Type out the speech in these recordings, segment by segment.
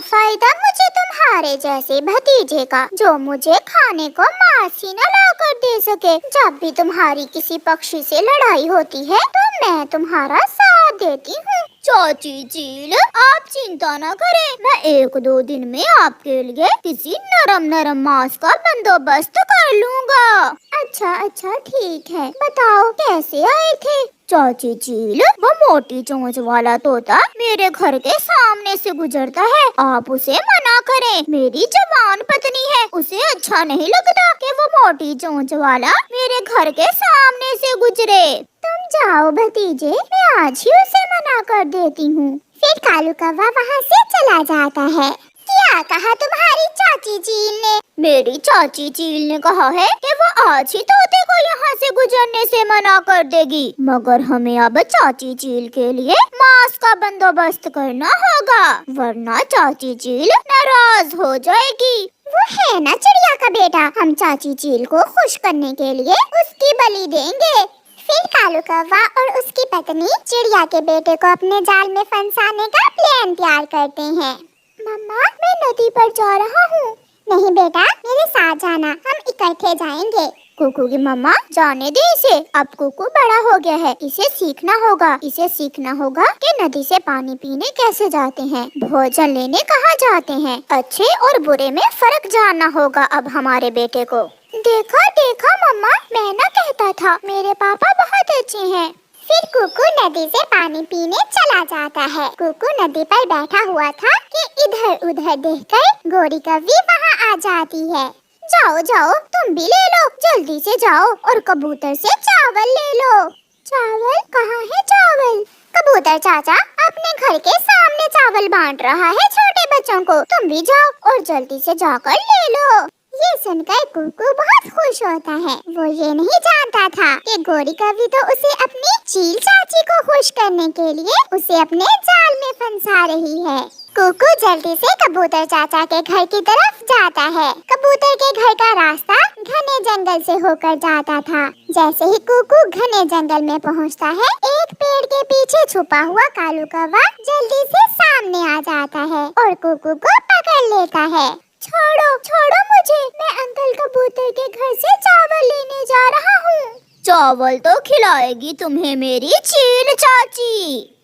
फायदा मुझे तुम्हारे जैसे भतीजे का, जो मुझे खाने को मांस ही न ला कर दे सके। जब भी तुम्हारी किसी पक्षी से लड़ाई होती है तो मैं तुम्हारा साथ देती हूँ। चाची चील, आप चिंता न करें, मैं 1-2 दिन में आपके लिए किसी नरम नरम मांस का बंदोबस्त कर लूँगा। अच्छा ठीक है, बताओ कैसे आए थे? चाची चील, वो मोटी चोंच वाला तोता मेरे घर के सामने से गुजरता है। आप उसे मना करें, मेरी जवान पत्नी है, उसे अच्छा नहीं लगता कि वो मोटी चोंच वाला मेरे घर के सामने से गुजरे। तुम जाओ भतीजे, मैं आज ही उसे मना कर देती हूँ। फिर कालू कौवा वहाँ से चला जाता है। क्या कहा तुम्हारी चाची चील ने? मेरी चाची चील ने कहा है कि वो आज ही तोते को यहाँ से गुजरने से मना कर देगी, मगर हमें अब चाची चील के लिए मांस का बंदोबस्त करना होगा, वरना चाची चील नाराज हो जाएगी। वो है ना चिड़िया का बेटा, हम चाची चील को खुश करने के लिए उसकी बलि देंगे। फिर कालू कौवा और उसकी पत्नी चिड़िया के बेटे को अपने जाल में फंसाने का प्लान तैयार करते हैं। मम्मा, मैं नदी पर जा रहा हूँ। नहीं बेटा, मेरे साथ जाना, हम इकट्ठे जाएंगे। कुकू की मम्मा, जाने दे इसे, अब कुकू बड़ा हो गया है, इसे सीखना होगा कि नदी से पानी पीने कैसे जाते हैं, भोजन लेने कहाँ जाते हैं, अच्छे और बुरे में फर्क जानना होगा अब हमारे बेटे को। देखा मम्मा, मैं ना कहता था मेरे पापा बहुत अच्छे हैं। फिर कुकू नदी से पानी पीने चला जाता है। कुकू नदी पर बैठा हुआ था कि इधर उधर देखकर गोरी कौवी वहाँ आ जाती है। जाओ, तुम भी ले लो, जल्दी से जाओ और कबूतर से चावल ले लो। चावल? कहाँ है चावल? कबूतर चाचा अपने घर के सामने चावल बांट रहा है छोटे बच्चों को, तुम भी जाओ और जल्दी से जाकर ले लो। ये सुनकर कुकू बहुत खुश होता है। वो ये नहीं जानता था कि गोरी कौवी तो उसे अपनी चील चाची को खुश करने के लिए उसे अपने जाल में फंसा रही है। कुकू जल्दी से कबूतर चाचा के घर की तरफ जाता है। कबूतर के घर का रास्ता घने जंगल से होकर जाता था। जैसे ही कुकू घने जंगल में पहुंचता है, एक पेड़ के पीछे छुपा हुआ कालू कौवा जल्दी से सामने आ जाता है और कुकू को पकड़ लेता है। छोड़ो मुझे, मैं अंकल कबूतर के घर से चावल लेने जा रहा हूँ। चावल तो खिलाएगी तुम्हें मेरी चील चाची।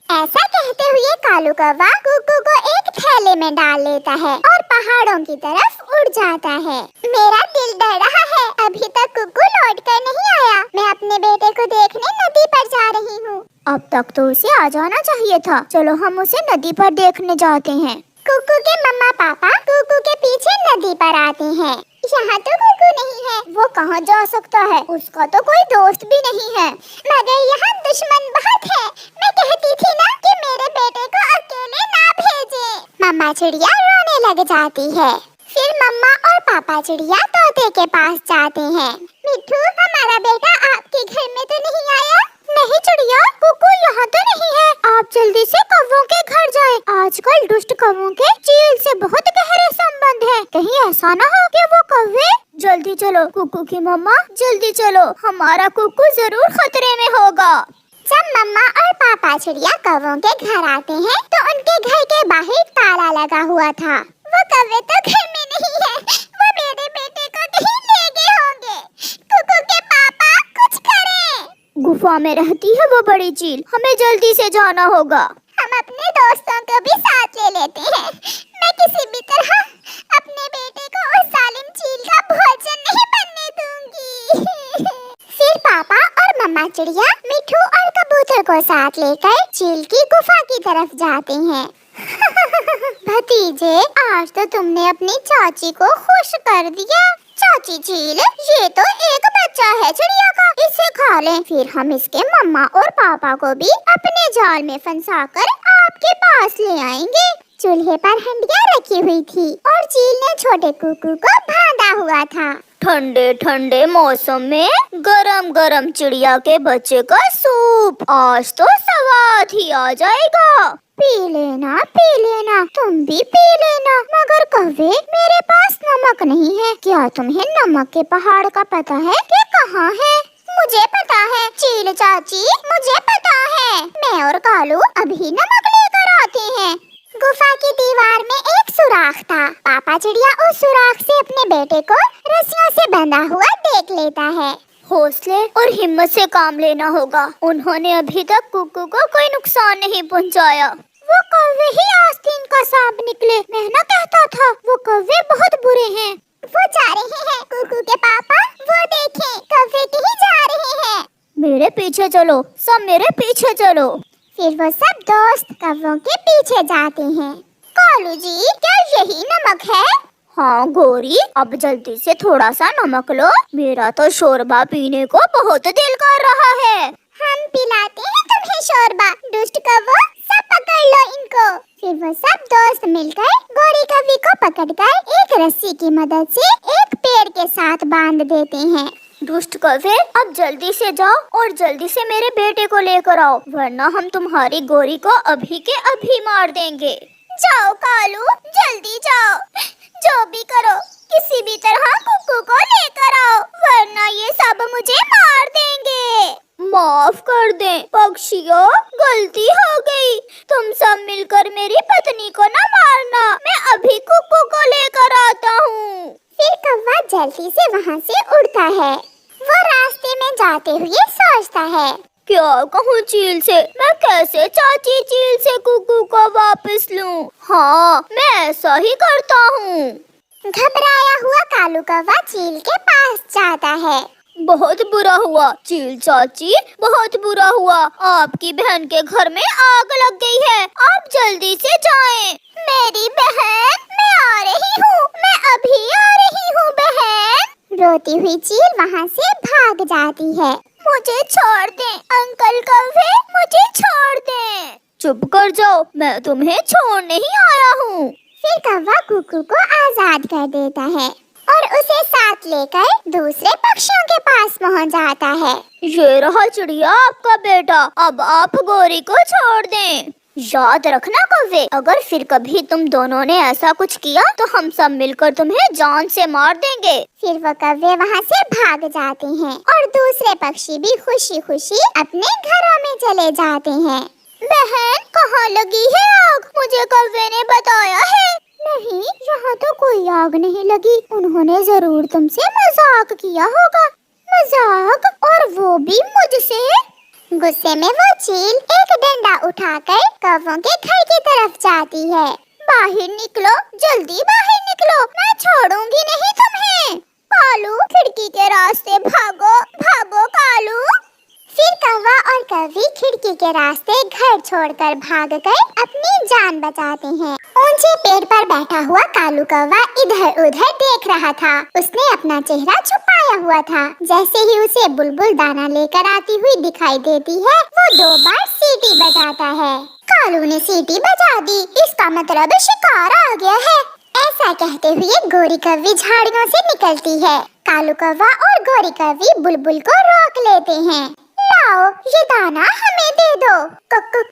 ऐसा कहते हुए कालू कौवा कुकू को एक थैले में डाल लेता है और पहाड़ों की तरफ उड़ जाता है। मेरा दिल डर रहा है, अभी तक कुकू लौट कर नहीं आया। मैं अपने बेटे को देखने नदी पर जा रही हूँ। अब तक तो उसे आ जाना चाहिए था। चलो हम उसे नदी पर देखने जाते हैं। कुकू के मम्मा पापा कुकू के पीछे नदी पर आते हैं। यहाँ तो कुकू नहीं है, वो कहाँ जा सकता है, उसका तो कोई दोस्त भी नहीं है, मगर यहाँ दुश्मन बहुत है। मैं कहती थी ना कि मेरे बेटे को अकेले ना भेजे। मम्मा चिड़िया रोने लग जाती है। फिर मम्मा और पापा चिड़िया तोते के पास जाते हैं। मिट्ठू, हमारा बेटा आपके घर में तो नहीं आया? नहीं चिड़िया, कुकू यहाँ तो नहीं है। आप जल्दी से कौवों के घर जाएं। आजकल दुष्ट कौवों के चील से बहुत गहरे संबंध हैं। कहीं ऐसा ना हो कि वो कौवे। जल्दी चलो कुकू की मम्मा, जल्दी चलो, हमारा कुकू जरूर खतरे में होगा। जब मम्मा और पापा चिड़िया कौवों के घर आते हैं तो उनके घर के बाहर ताला लगा हुआ था। वो कौवे तो घर में नहीं है, वो मेरे बेटे को कहीं ले गए होंगे। कुकू के पापा कुछ करें। गुफा में रहती है वो बड़ी चील, हमें जल्दी से जाना होगा। हम अपने दोस्तों को भी साथ ले लेते हैं। मैं किसी भी तरह अपने बेटे को उस जालिम चील का भोजन नहीं बनने दूंगी। फिर पापा और मम्मा चिड़िया मिट्ठू और कबूतर को साथ लेकर चील की गुफा की तरफ जाते हैं। भतीजे, आज तो तुमने अपनी चाची को खुश कर दिया। चाची चील, ये तो एक बच्चा है चिड़िया का, इसे खा लें, फिर हम इसके मम्मा और पापा को भी अपने जाल में फंसाकर आपके पास ले आएंगे। चूल्हे पर हंडिया रखी हुई थी और चील ने छोटे कुकू को बांधा हुआ था। ठंडे ठंडे मौसम में गरम गरम चिड़िया के बच्चे का सूप, आज तो स्वाद ही आ जाएगा। पी लेना, तुम भी पी लेना। मगर कौवे, मेरे पास नमक नहीं है। क्या तुम्हें नमक के पहाड़ का पता है कि कहाँ है? मुझे पता है चील चाची, मुझे पता है। मैं और कालू अभी नमक लेकर आते हैं। गुफा की दीवार में एक सुराख था। पापा चिड़िया उस सुराख से अपने बेटे को रस्सियों से बंधा हुआ देख लेता है। हौसले और हिम्मत से काम लेना होगा। उन्होंने अभी तक कुकू को कोई नुकसान नहीं पहुंचाया। वो कौवे ही आस्तीन का सांप निकले। मैं ना कहता था वो कौवे बहुत बुरे हैं। वो जा रहे हैं कुकू के पापा, वो देखें कौवे कहीं जा रहे हैं। मेरे पीछे चलो, सब मेरे पीछे चलो। फिर वो सब दोस्त कौवों के पीछे जाते हैं। कालू जी, क्या यही नमक है? हाँ गोरी, अब जल्दी से थोड़ा सा नमक लो। मेरा तो शोरबा पीने को बहुत दिल कर रहा है। हम पिलाते हैं तुम्हें शोरबा, दुष्ट कौवो, सब पकड़ लो इनको। फिर वो सब दोस्त मिलकर गोरी कौवी को पकड़कर एक रस्सी की मदद से एक पेड़ के साथ बांध देते हैं। दुष्ट कौवे, अब जल्दी से जाओ और जल्दी से मेरे बेटे को लेकर आओ, वरना हम तुम्हारी गोरी को अभी के अभी मार देंगे। जाओ कालू, जल्दी जाओ, जो भी करो किसी भी तरह कुकू को लेकर आओ, वरना ये सब मुझे मार देंगे। माफ कर दें पक्षियों, गलती हो गई। तुम सब मिलकर मेरी पत्नी को न मारना, मैं अभी कुकू को लेकर आता हूँ। फिर कौवा जल्दी से वहाँ से उड़ता है। वो रास्ते में जाते हुए सोचता है, क्या कहूँ चील से, मैं कैसे चाची चील से कुकू को वापस लूँ? हाँ, मैं ऐसा ही करता हूँ। घबराया हुआ कालू कौवा चील के पास जाता है। बहुत बुरा हुआ चील चाची, बहुत बुरा हुआ। आपकी बहन के घर में आग लग गई है, आप जल्दी से जाएं। मेरी बहन, मैं आ रही हूँ, मैं अभी आ रही हूँ बहन। रोती हुई चील वहाँ से भाग जाती है। मुझे छोड़ दें अंकल कौवे, मुझे छोड़ दें। चुप कर जाओ, मैं तुम्हें छोड़ नहीं आया हूँ। फिर कौवा कुकू को आजाद कर देता है और उसे साथ लेकर दूसरे पक्षियों के पास पहुँच जाता है। ये रहा चिड़िया आपका बेटा, अब आप गोरी को छोड़ दें। याद रखना कौवे, अगर फिर कभी तुम दोनों ने ऐसा कुछ किया तो हम सब मिलकर तुम्हें जान से मार देंगे। फिर वो कौवे वहाँ से भाग जाते हैं और दूसरे पक्षी भी खुशी खुशी अपने घरों में चले जाते हैं। बहन, कहाँ लगी है आग? मुझे कौवे ने बताया है। नहीं, यहाँ तो कोई आग नहीं लगी, उन्होंने जरूर तुमसे मजाक किया होगा। मजाक? और वो भी मुझसे? गुस्से में वो चील एक डंडा उठाकर कौवों के घर की तरफ जाती है। बाहर निकलो, जल्दी बाहर निकलो, मैं छोड़ूंगी नहीं तुम्हें। कालू, खिड़की के रास्ते भागो, भागो कालू। फिर कौवा और कौवी खिड़की के रास्ते घर छोड़कर भागकर अपनी जान बचाते हैं। ऊंचे पेड़ पर बैठा हुआ कालू कौवा इधर उधर देख रहा था। उसने अपना चेहरा छुपाया हुआ था। जैसे ही उसे बुलबुल दाना लेकर आती हुई दिखाई देती है, वो 2 बार सीटी बजाता है। कालू ने सीटी बजा दी, इसका मतलब शिकार आ गया है। ऐसा कहते हुए गोरी कौवी झाड़ियों से निकलती है। कालू कौवा और गोरी कौवी बुलबुल को रोक लेते हैं। लाओ, ये दाना हमें दे दो।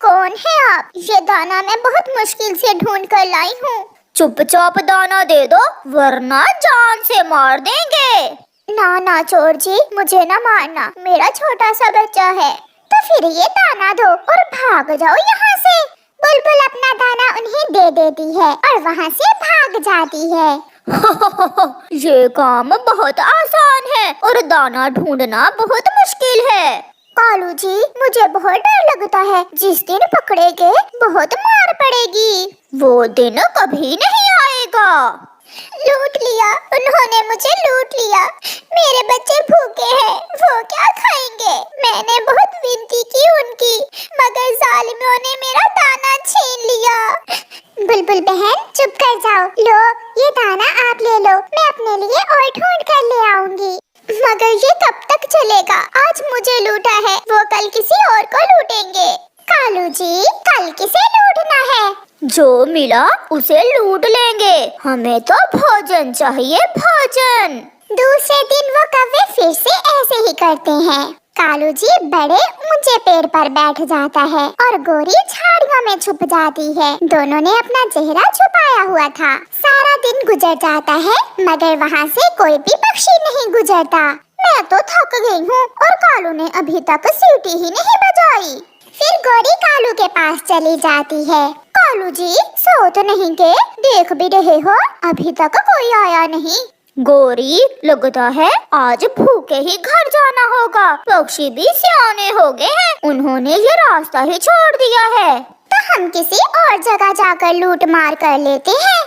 कौन है आप? ये दाना मैं बहुत मुश्किल से ढूंढ कर लाई हूँ। चुपचाप दाना दे दो, वरना जान से मार देंगे। ना ना चोर जी, मुझे ना मारना, मेरा छोटा सा बच्चा है। तो फिर ये दाना दो और भाग जाओ यहाँ से। बुलबुल अपना दाना उन्हें दे देती है और वहाँ से भाग जाती है। ये काम बहुत आसान है और दाना ढूंढना बहुत मुश्किल है। कालू जी, मुझे बहुत डर लगता है। जिस दिन पकड़ेंगे बहुत मार पड़ेगी। वो दिन कभी नहीं आएगा। लूट लिया, उन्होंने मुझे लूट लिया। मेरे बच्चे भूखे हैं, वो क्या खाएंगे? मैंने बहुत विनती की उनकी, मगर जालिमों ने मेरा दाना छीन लिया। बुलबुल बहन, चुप कर जाओ। लो, ये दाना आप ले लो, मैं अपने लिए और ढूंढ कर ले आऊंगी। मगर ये कब तक चलेगा? आज मुझे लूटा है, वो कल किसी और को लूटेंगे। कालू जी, कल किसे लूटना है? जो मिला उसे लूट लेंगे, हमें तो भोजन चाहिए, भोजन। दूसरे दिन वो कौवे फिर से ऐसे ही करते हैं। कालू जी बड़े ऊंचे पेड़ पर बैठ जाता है और गोरी झाड़ियों में छुप जाती है। दोनों ने अपना चेहरा छुपाया हुआ था। सारा दिन गुजर जाता है, मगर वहाँ से कोई भी पक्षी नहीं गुजरता। मैं तो थक गई हूँ और कालू ने अभी तक सीटी ही नहीं बजाई। फिर गोरी कालू के पास चली जाती है। कालू जी सो तो नहीं के? देख भी रहे हो अभी तक कोई आया नहीं। गौरी, लगता है आज भूखे ही घर जाना होगा। पक्षी भी सियाने हो गए हैं, उन्होंने ये रास्ता ही छोड़ दिया है। तो हम किसी और जगह जाकर लूट मार कर लेते हैं।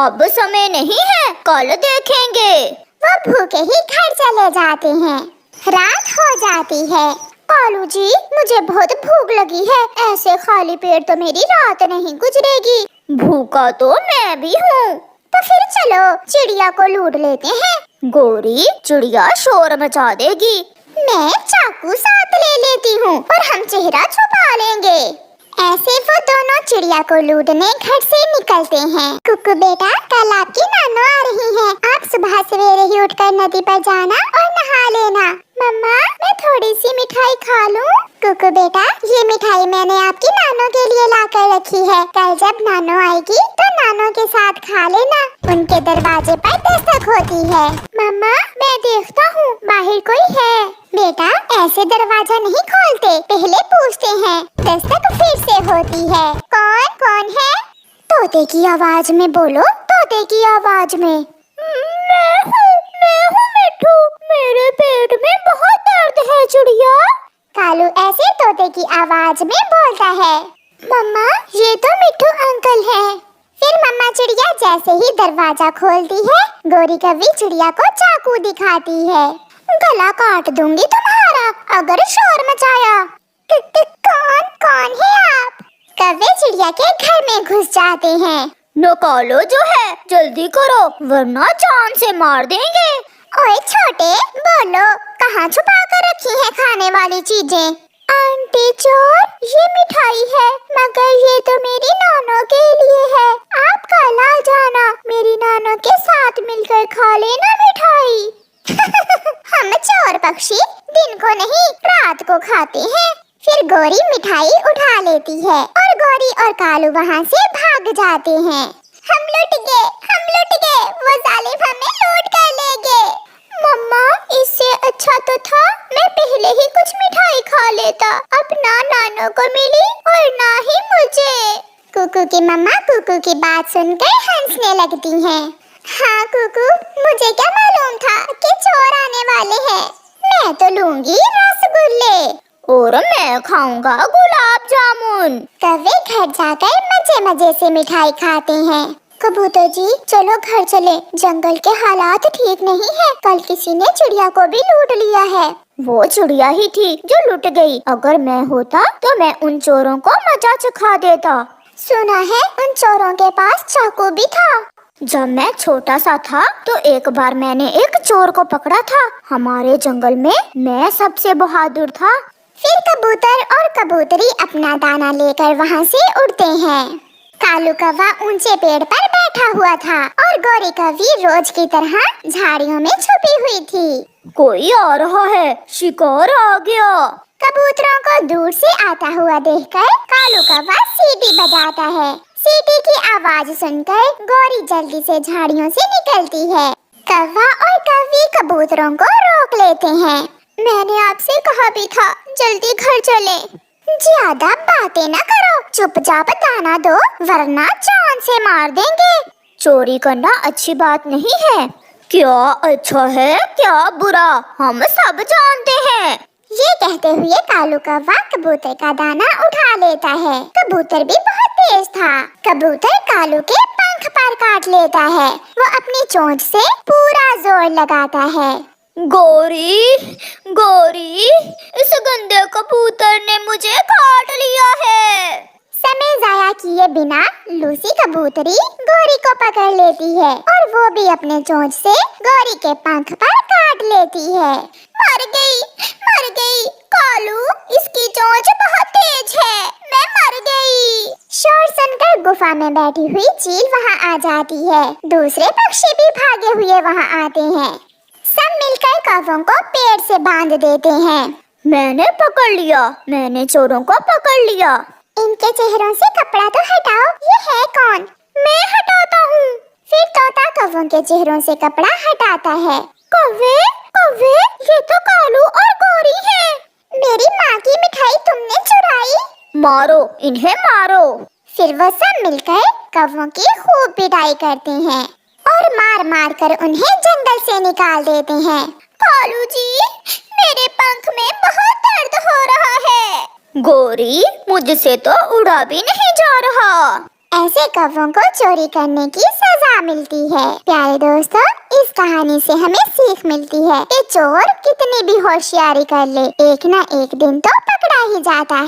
अब समय नहीं है, कल देखेंगे। वो भूखे ही घर चले जाते हैं। रात हो जाती है। कालू जी मुझे बहुत भूख लगी है, ऐसे खाली पेट तो मेरी रात नहीं गुजरेगी। भूखा तो मैं भी हूँ। तो फिर चलो चिड़िया को लूट लेते हैं। गौरी, चिड़िया शोर मचा देगी। मैं चाकू साथ ले लेती हूँ और हम चेहरा छुपा लेंगे। ऐसे वो दोनों चिड़िया को लूटने घर से निकलते हैं। कुकू बेटा, कल आपकी नानो आ रही है, आप सुबह सवेरे ही उठकर नदी पर जाना और नहा लेना। मम्मा, मैं थोड़ी सी मिठाई खा लूं? कुकू बेटा, ये मिठाई मैंने आपकी नानो के लिए लाकर रखी है, कल जब नानो आएगी तो नानो के साथ खा लेना। उनके दरवाजे पर दस्तक होती है। मम्मा, मैं देखता हूँ बाहर कोई है। बेटा, ऐसे दरवाजा नहीं खोलते, पहले पूछते हैं। दस्तक फिर से होती है। कौन कौन है? तोते की आवाज में बोलो, तोते की आवाज में। मैं हूँ मिट्ठू, मेरे पेट में बहुत दर्द है चिड़िया। कालू ऐसे तोते की आवाज में बोलता है। मम्मा, ये तो मिट्ठू अंकल हैं। फिर मम्मा चिड़िया जैसे ही दरवाजा खोलती है, गौरी कव्वी चिड़िया को चाकू दिखाती है। गला काट दूंगी तुम्हारा अगर शोर मचाया। कौन कौन है आप? कव्वे चिड़िया के घर में घुस जाते हैं। निकालो जो है, जल्दी करो वरना जान से मार देंगे। ओए छोटे, बोलो कहाँ छुपा कर रखी है खाने वाली चीजें? आंटी चोर, ये मिठाई है, मगर ये तो मेरी नानो के लिए है। आप कल आ जाना, मेरी नानो के साथ मिलकर खा लेना मिठाई। हम चोर पक्षी दिन को नहीं रात को खाते हैं। फिर गौरी मिठाई उठा लेती है और गौरी और कालू वहाँ से भाग जाते हैं। हम लुट गए, वो जालिम हमें लूट कर ले गए। मम्मा, इससे अच्छा तो था मैं पहले ही कुछ मिठाई खा लेता, अब ना नानो को मिली और ना ही मुझे। कुकू की मम्मा कुकू की बात सुनकर हंसने लगती हैं। हाँ कुकू, मुझे क्या मालूम था कि चोर आने वाले हैं। मैं तो लूंगी रसगुल्ले और मैं खाऊंगा गुलाब जामुन। कव्वे घर जाकर मजे मजे से मिठाई खाते हैं। कबूतर जी चलो घर चले, जंगल के हालात ठीक नहीं है, कल किसी ने चिड़िया को भी लूट लिया है। वो चिड़िया ही थी जो लुट गई, अगर मैं होता तो मैं उन चोरों को मजा चखा देता। सुना है उन चोरों के पास चाकू भी था। जब मैं छोटा सा था तो एक बार मैंने एक चोर को पकड़ा था। हमारे जंगल में मैं सबसे बहादुर था। फिर कबूतर और कबूतरी अपना दाना लेकर वहाँ से उड़ते हैं। कालू कौवा ऊंचे पेड़ पर बैठा हुआ था और गौरी कौवी रोज की तरह झाड़ियों में छुपी हुई थी। कोई आ रहा है, शिकार आ गया। कबूतरों को दूर से आता हुआ देखकर कालू कौवा सीटी बजाता है। सीटी की आवाज सुनकर गौरी जल्दी से झाड़ियों से निकलती है। कौवा और कौवी कबूतरों को रोक लेते हैं। मैंने आपसे कहा भी था जल्दी घर चले। ज्यादा बातें न करो, चुपचाप दाना दो वरना जान से मार देंगे। चोरी करना अच्छी बात नहीं है। क्या अच्छा है क्या बुरा, हम सब जानते हैं। ये कहते हुए कालू कौवा कबूतर का दाना उठा लेता है। कबूतर भी बहुत तेज था। कबूतर कालू के पंख पर काट लेता है। वो अपनी चोंच से पूरा जोर लगाता है। गौरी, गौरी, इस गंदे कबूतर ने मुझे काट लिया है। समय जाया किए बिना लूसी कबूतरी गौरी को पकड़ लेती है और वो भी अपने चोंच से गौरी के पंख पर काट लेती है। मर गई कालू, इसकी चोंच बहुत तेज है, मैं मर गई। शोर सुनकर गुफा में बैठी हुई चील वहाँ आ जाती है। दूसरे पक्षी भी भागे हुए वहाँ आते हैं। सब मिलकर कौवों को पेड़ से बांध देते हैं। मैंने पकड़ लिया, मैंने चोरों को पकड़ लिया। इनके चेहरों से कपड़ा तो हटाओ, ये है कौन? मैं हटाता हूँ। फिर तोता कौवों के चेहरों से कपड़ा हटाता है। कौवे, कौवे, ये तो कालू और गौरी है। मेरी माँ की मिठाई तुमने चुराई। मारो इन्हें मारो। फिर वो सब मिलकर कौवों की खूब पिटाई करते हैं और मार मार कर उन्हें जंगल से निकाल देते हैं। कालू जी, मेरे पंख में बहुत दर्द हो रहा है। गोरी, मुझसे तो उड़ा भी नहीं जा रहा। ऐसे कौवों को चोरी करने की सजा मिलती है। प्यारे दोस्तों, इस कहानी से हमें सीख मिलती है कि चोर कितनी भी होशियारी कर ले, एक न एक दिन तो पकड़ा ही जाता है।